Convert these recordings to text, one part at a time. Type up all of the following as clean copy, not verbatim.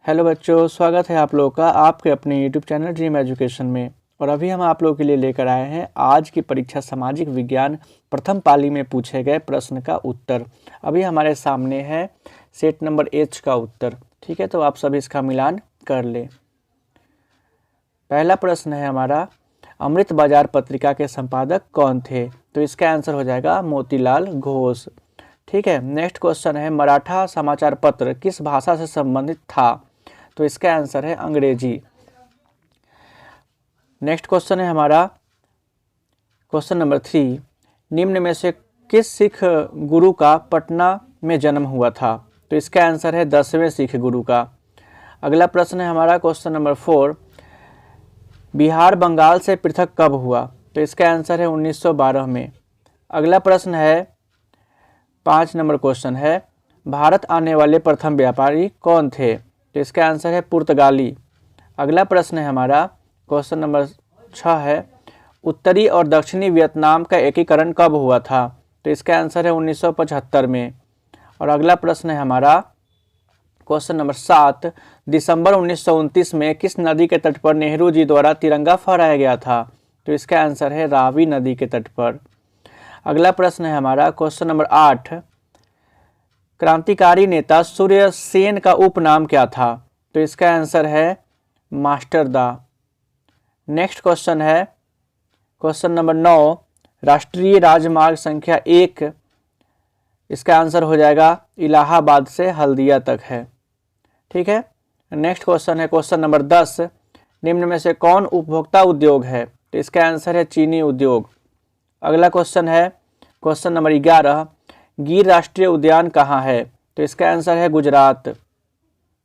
Hello बच्चों, स्वागत है आप लोगों का आपके अपने यूट्यूब चैनल ड्रीम एजुकेशन में। और अभी हम आप लोगों के लिए लेकर आए हैं आज की परीक्षा सामाजिक विज्ञान प्रथम पाली में पूछे गए प्रश्न का उत्तर। अभी हमारे सामने है सेट नंबर एच का उत्तर। ठीक है, तो आप सभी इसका मिलान कर ले। पहला प्रश्न है हमारा, अमृत बाजार पत्रिका के संपादक कौन थे? तो इसका आंसर हो जाएगा मोतीलाल घोष। ठीक है, नेक्स्ट क्वेश्चन है, मराठा समाचार पत्र किस भाषा से संबंधित था? तो इसका आंसर है अंग्रेजी। नेक्स्ट क्वेश्चन है हमारा क्वेश्चन नंबर 3, निम्न में से किस सिख गुरु का पटना में जन्म हुआ था? तो इसका आंसर है 10वें सिख गुरु का। अगला प्रश्न है हमारा क्वेश्चन नंबर 4, बिहार बंगाल से पृथक कब हुआ? तो इसका आंसर है 1912 में। अगला प्रश्न है 5 नंबर क्वेश्चन है, भारत आने वाले प्रथम व्यापारी कौन थे? तो इसका आंसर है पुर्तगाली। अगला प्रश्न है हमारा क्वेश्चन नंबर 6 है, उत्तरी और दक्षिणी वियतनाम का एकीकरण कब हुआ था? तो इसका आंसर है 1975 में। और अगला प्रश्न है हमारा क्वेश्चन नंबर 7, दिसंबर 1929 में किस नदी के तट पर नेहरू जी द्वारा तिरंगा फहराया गया था? तो इसका आंसर है रावी नदी के तट पर। अगला प्रश्न है हमारा क्वेश्चन नंबर 8, क्रांतिकारी नेता सूर्य सेन का उपनाम क्या था? तो इसका आंसर है मास्टरदा। नेक्स्ट क्वेश्चन है क्वेश्चन नंबर 9, राष्ट्रीय राजमार्ग संख्या 1, इसका आंसर हो जाएगा इलाहाबाद से हल्दिया तक है। ठीक है, नेक्स्ट क्वेश्चन है क्वेश्चन नंबर 10, निम्न में से कौन उपभोक्ता उद्योग है? तो इसका आंसर है चीनी उद्योग। अगला क्वेश्चन है क्वेश्चन नंबर 11, गिर राष्ट्रीय उद्यान कहाँ है? तो इसका आंसर है गुजरात।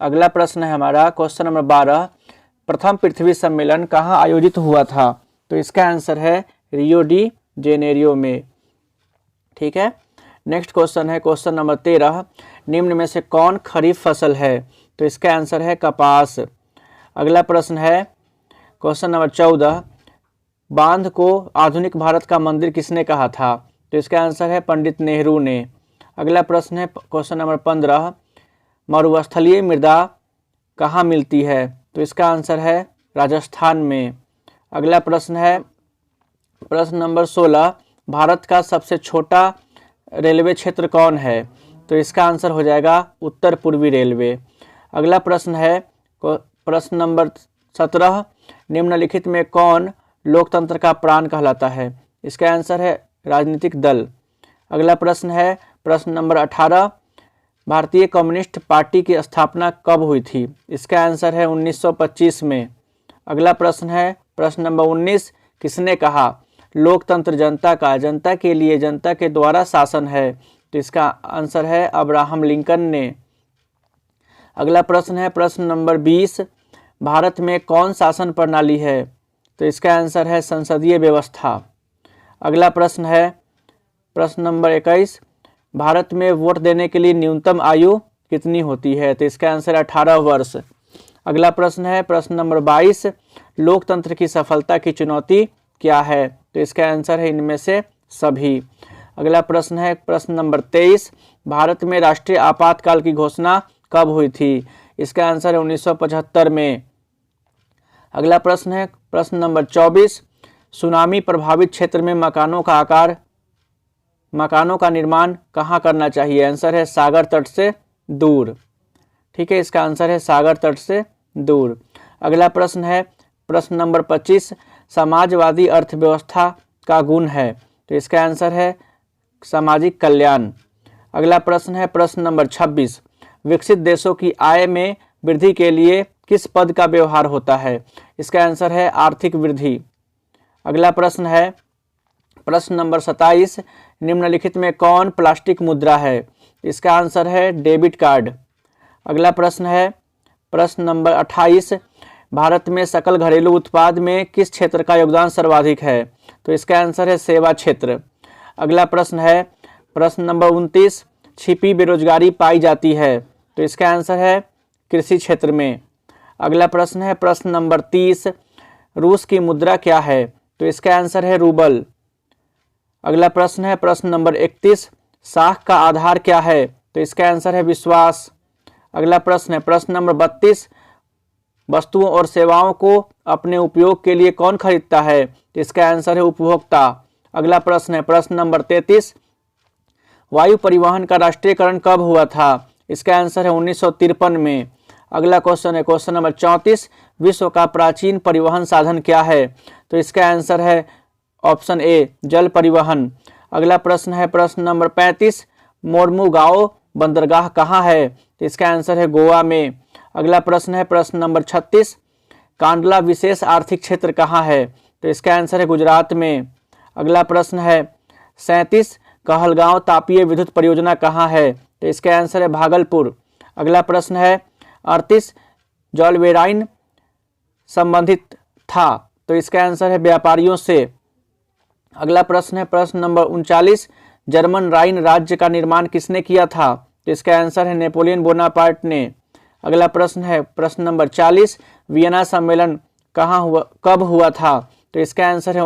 अगला प्रश्न है हमारा क्वेश्चन नंबर 12, प्रथम पृथ्वी सम्मेलन कहाँ आयोजित हुआ था? तो इसका आंसर है रियो डी जेनेरियो में। ठीक है, नेक्स्ट क्वेश्चन है क्वेश्चन नंबर 13, निम्न में से कौन खरीफ फसल है? तो इसका आंसर है कपास। अगला प्रश्न है क्वेश्चन नंबर 14, बांध को आधुनिक भारत का मंदिर किसने कहा था? तो इसका आंसर है पंडित नेहरू ने। अगला प्रश्न है क्वेश्चन नंबर 15, मरुस्थलीय मृदा कहाँ मिलती है? तो इसका आंसर है राजस्थान में। अगला प्रश्न है प्रश्न नंबर 16, भारत का सबसे छोटा रेलवे क्षेत्र कौन है? तो इसका आंसर हो जाएगा उत्तर पूर्वी रेलवे। अगला प्रश्न है प्रश्न नंबर 17, निम्नलिखित में कौन लोकतंत्र का प्राण कहलाता है? इसका आंसर है राजनीतिक दल। अगला प्रश्न है प्रश्न नंबर 18, भारतीय कम्युनिस्ट पार्टी की स्थापना कब हुई थी? इसका आंसर है 1925 में। अगला प्रश्न है प्रश्न नंबर 19, किसने कहा लोकतंत्र जनता का, जनता के लिए, जनता के द्वारा शासन है? तो इसका आंसर है अब्राहम लिंकन ने। अगला प्रश्न है प्रश्न नंबर 20, भारत में कौन शासन प्रणाली है? तो इसका आंसर है संसदीय व्यवस्था। अगला प्रश्न है प्रश्न नंबर 21, भारत में वोट देने के लिए न्यूनतम आयु कितनी होती है? तो इसका आंसर 18 वर्ष। अगला प्रश्न है प्रश्न नंबर 22, लोकतंत्र की सफलता की चुनौती क्या है? तो इसका आंसर है इनमें से सभी। अगला प्रश्न है प्रश्न नंबर 23, भारत में राष्ट्रीय आपातकाल की घोषणा कब हुई थी? इसका आंसर है 1975 में। अगला प्रश्न है प्रश्न नंबर 24, सुनामी प्रभावित क्षेत्र में मकानों का निर्माण कहाँ करना चाहिए? आंसर है सागर तट से दूर। ठीक है, इसका आंसर है सागर तट से दूर। अगला प्रश्न है प्रश्न नंबर 25, समाजवादी अर्थव्यवस्था का गुण है? तो इसका आंसर है सामाजिक कल्याण। अगला प्रश्न है प्रश्न नंबर 26, विकसित देशों की आय में वृद्धि के लिए किस पद का व्यवहार होता है? इसका आंसर है आर्थिक वृद्धि। अगला प्रश्न है प्रश्न नंबर 27, निम्नलिखित में कौन प्लास्टिक मुद्रा है? इसका आंसर है डेबिट कार्ड। अगला प्रश्न है प्रश्न नंबर 28, भारत में सकल घरेलू उत्पाद में किस क्षेत्र का योगदान सर्वाधिक है? तो इसका आंसर है सेवा क्षेत्र। अगला प्रश्न है प्रश्न नंबर 29, छिपी बेरोजगारी पाई जाती है? तो इसका आंसर है कृषि क्षेत्र में। अगला प्रश्न है प्रश्न नंबर 30, रूस की मुद्रा क्या है? तो इसका आंसर है रूबल। अगला प्रश्न है प्रश्न नंबर 31, साख का आधार क्या है? तो इसका आंसर है विश्वास। अगला प्रश्न है प्रश्न नंबर 32, वस्तुओं और सेवाओं को अपने उपयोग के लिए कौन खरीदता है? तो इसका आंसर है उपभोक्ता। अगला प्रश्न है प्रश्न नंबर 33, वायु परिवहन का राष्ट्रीयकरण कब हुआ था? इसका आंसर है 1953 में। अगला क्वेश्चन है क्वेश्चन नंबर 34, विश्व का प्राचीन परिवहन साधन क्या है? तो इसका आंसर है ऑप्शन ए जल परिवहन। अगला प्रश्न है प्रश्न नंबर 35, मोरमुगाओ बंदरगाह कहाँ है? तो इसका आंसर है गोवा में। अगला प्रश्न है प्रश्न नंबर 36, कांडला विशेष आर्थिक क्षेत्र कहाँ है? तो इसका आंसर है गुजरात में। अगला प्रश्न है 37, कहलगांव तापीय विद्युत परियोजना कहाँ है? तो इसका आंसर है भागलपुर। अगला प्रश्न है 38, जॉलवेराइन संबंधित था? तो इसका आंसर है व्यापारियों से। अगला प्रश्न है प्रश्न नंबर 39, जर्मन राइन राज्य का निर्माण किसने किया था? तो इसका आंसर है नेपोलियन बोनापार्ट ने। अगला प्रश्न है प्रश्न नंबर 40, वियना सम्मेलन कब हुआ था? तो इसका आंसर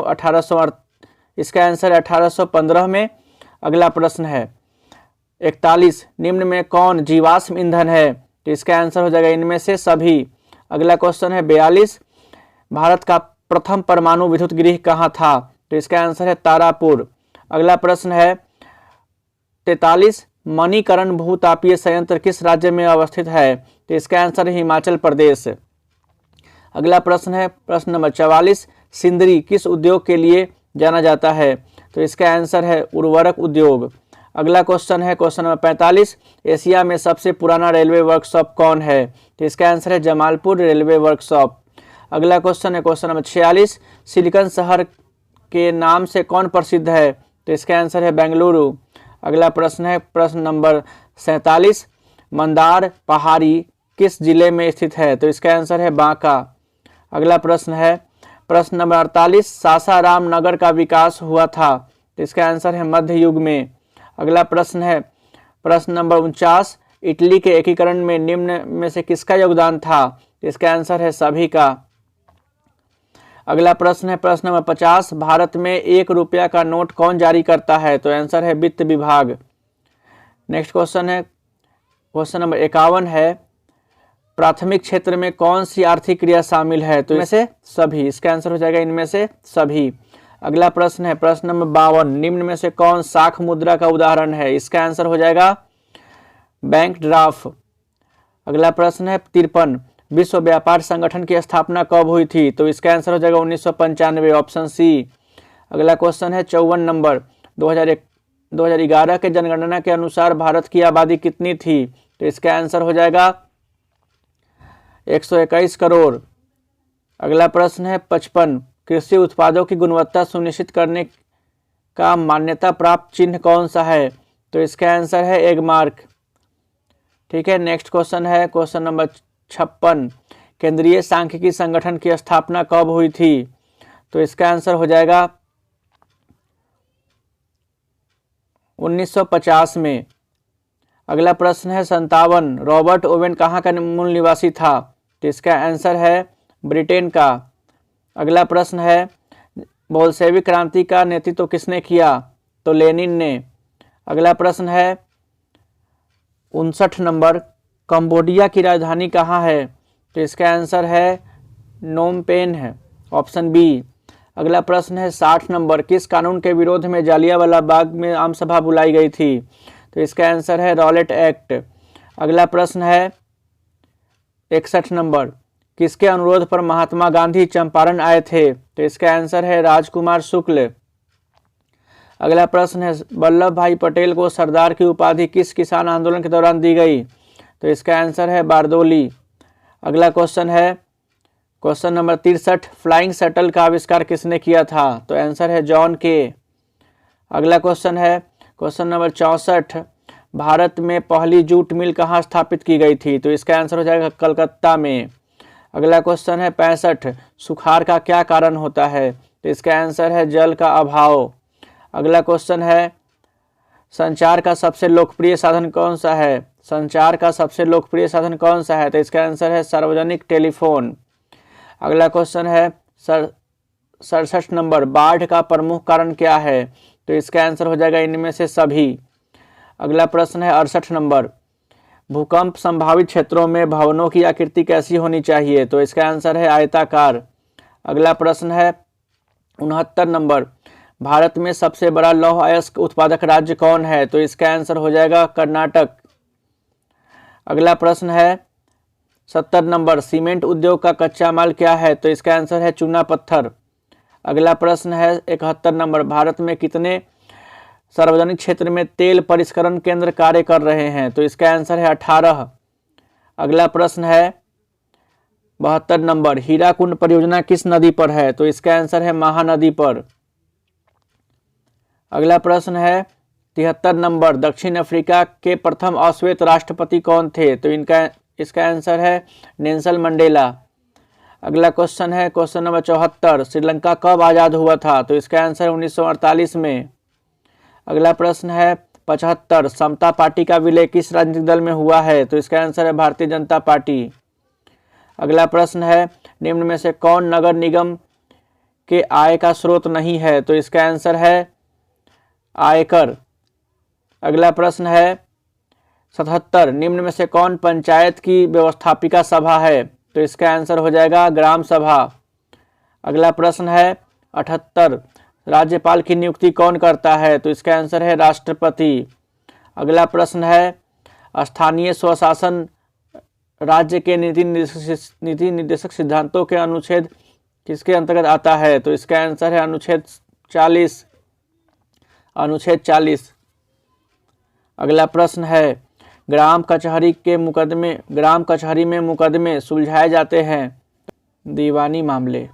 है 1815 में। अगला प्रश्न है 41, निम्न में कौन जीवाश्म ईंधन है? तो इसका आंसर हो जाएगा इनमें से सभी। अगला क्वेश्चन है 42, भारत का प्रथम परमाणु विद्युत गृह कहाँ था? तो इसका आंसर है तारापुर। अगला प्रश्न है 43, मणिकरण भूतापीय संयंत्र किस राज्य में अवस्थित है? तो इसका आंसर है हिमाचल प्रदेश। अगला प्रश्न है प्रश्न नंबर 44, सिंदरी किस उद्योग के लिए जाना जाता है? तो इसका आंसर है उर्वरक उद्योग। अगला क्वेश्चन है क्वेश्चन नंबर 45, एशिया में सबसे पुराना रेलवे वर्कशॉप कौन है? तो इसका आंसर है जमालपुर रेलवे वर्कशॉप। अगला क्वेश्चन है क्वेश्चन नंबर 46, सिलिकॉन शहर के नाम से कौन प्रसिद्ध है? तो इसका आंसर है बेंगलुरु। अगला प्रश्न है प्रश्न नंबर 47, मंदार पहाड़ी किस जिले में स्थित है? तो इसका आंसर है बांका। अगला प्रश्न है प्रश्न नंबर 48, सासाराम नगर का विकास हुआ था? तो इसका आंसर है मध्य युग में। अगला प्रश्न है प्रश्न नंबर 49, इटली के एकीकरण में निम्न में से किसका योगदान था? तो इसका आंसर है सभी का। अगला प्रश्न है प्रश्न नंबर 50, भारत में 1 रुपया का नोट कौन जारी करता है? तो आंसर है वित्त विभाग। नेक्स्ट क्वेश्चन है क्वेश्चन नंबर 51 है, प्राथमिक क्षेत्र में कौन सी आर्थिक क्रिया शामिल है? तो इनमें से सभी। इसका आंसर हो जाएगा इनमें से सभी। अगला प्रश्न है प्रश्न नंबर 52, निम्न में से कौन साख मुद्रा का उदाहरण है? इसका आंसर हो जाएगा बैंक ड्राफ्ट। अगला प्रश्न है 53, विश्व व्यापार संगठन की स्थापना कब हुई थी? तो इसका आंसर हो जाएगा 1995, ऑप्शन सी। अगला क्वेश्चन है 54 नंबर, 2011 के जनगणना के अनुसार भारत की आबादी कितनी थी? तो इसका आंसर हो जाएगा 121 करोड़। अगला प्रश्न है 55, कृषि उत्पादों की गुणवत्ता सुनिश्चित करने का मान्यता प्राप्त चिन्ह कौन सा है? तो इसका आंसर है एगमार्क। ठीक है, नेक्स्ट क्वेश्चन है क्वेश्चन नंबर 56, केंद्रीय सांख्यिकी संगठन की स्थापना कब हुई थी? तो इसका आंसर हो जाएगा 1950 में। अगला प्रश्न है 57, रॉबर्ट ओवेन कहाँ का मूल निवासी था? तो इसका आंसर है ब्रिटेन का। अगला प्रश्न है बोल्शेविक क्रांति का नेतृत्व किसने किया? तो लेनिन ने। अगला प्रश्न है 59 नंबर, कंबोडिया की राजधानी कहाँ है? तो इसका आंसर है नोम पेन है, ऑप्शन बी। अगला प्रश्न है 60 नंबर, किस कानून के विरोध में जालियांवाला बाग में आम सभा बुलाई गई थी? तो इसका आंसर है रॉलेट एक्ट। अगला प्रश्न है 61 नंबर, किसके अनुरोध पर महात्मा गांधी चंपारण आए थे? तो इसका आंसर है राजकुमार शुक्ल। अगला प्रश्न है वल्लभ भाई पटेल को सरदार की उपाधि किस किसान आंदोलन के दौरान दी गई? तो इसका आंसर है बारदोली। अगला क्वेश्चन है क्वेश्चन नंबर 63, फ्लाइंग शटल का आविष्कार किसने किया था? तो आंसर है जॉन के। अगला क्वेश्चन है क्वेश्चन नंबर 64, भारत में पहली जूट मिल कहाँ स्थापित की गई थी? तो इसका आंसर हो जाएगा कलकत्ता में। अगला क्वेश्चन है 65, सुखाड़ का क्या कारण होता है? तो इसका आंसर है जल का अभाव। अगला क्वेश्चन है संचार का सबसे लोकप्रिय साधन कौन सा है? संचार का सबसे लोकप्रिय साधन कौन सा है? तो इसका आंसर है सार्वजनिक टेलीफोन। अगला क्वेश्चन है 67 नंबर, बाढ़ का प्रमुख कारण क्या है? तो इसका आंसर हो जाएगा इनमें से सभी। अगला प्रश्न है 68 नंबर, भूकंप संभावित क्षेत्रों में भवनों की आकृति कैसी होनी चाहिए? तो इसका आंसर है आयताकार। अगला प्रश्न है 69 नंबर, भारत में सबसे बड़ा लौह अयस्क उत्पादक राज्य कौन है? तो इसका आंसर हो जाएगा कर्नाटक। अगला प्रश्न है 70 नंबर, सीमेंट उद्योग का कच्चा माल क्या है? तो इसका आंसर है चूना पत्थर। अगला प्रश्न है 71 नंबर, भारत में कितने सार्वजनिक क्षेत्र में तेल परिष्करण केंद्र कार्य कर रहे हैं? तो इसका आंसर है 18। अगला प्रश्न है 72 नंबर, हीराकुंड परियोजना किस नदी पर है? तो इसका आंसर है महानदी पर। अगला प्रश्न है 73 नंबर, दक्षिण अफ्रीका के प्रथम अश्वेत राष्ट्रपति कौन थे? तो इसका आंसर है नेल्सन मंडेला। अगला क्वेश्चन है क्वेश्चन नंबर 74, श्रीलंका कब आज़ाद हुआ था? तो इसका आंसर 1948 में। अगला प्रश्न है 75, समता पार्टी का विलय किस राजनीतिक दल में हुआ है? तो इसका आंसर है भारतीय जनता पार्टी। अगला प्रश्न है निम्न में से कौन नगर निगम के आय का स्रोत नहीं है? तो इसका आंसर है आयकर। अगला प्रश्न है 77, निम्न में से कौन पंचायत की व्यवस्थापिका सभा है? तो इसका आंसर हो जाएगा ग्राम सभा। अगला प्रश्न है 78, राज्यपाल की नियुक्ति कौन करता है? तो इसका आंसर है राष्ट्रपति। अगला प्रश्न है स्थानीय स्वशासन राज्य के नीति निर्देशक सिद्धांतों के अनुच्छेद किसके अंतर्गत आता है? तो इसका आंसर है अनुच्छेद 40। अगला प्रश्न है ग्राम कचहरी में मुकदमे सुलझाए जाते हैं दीवानी मामले।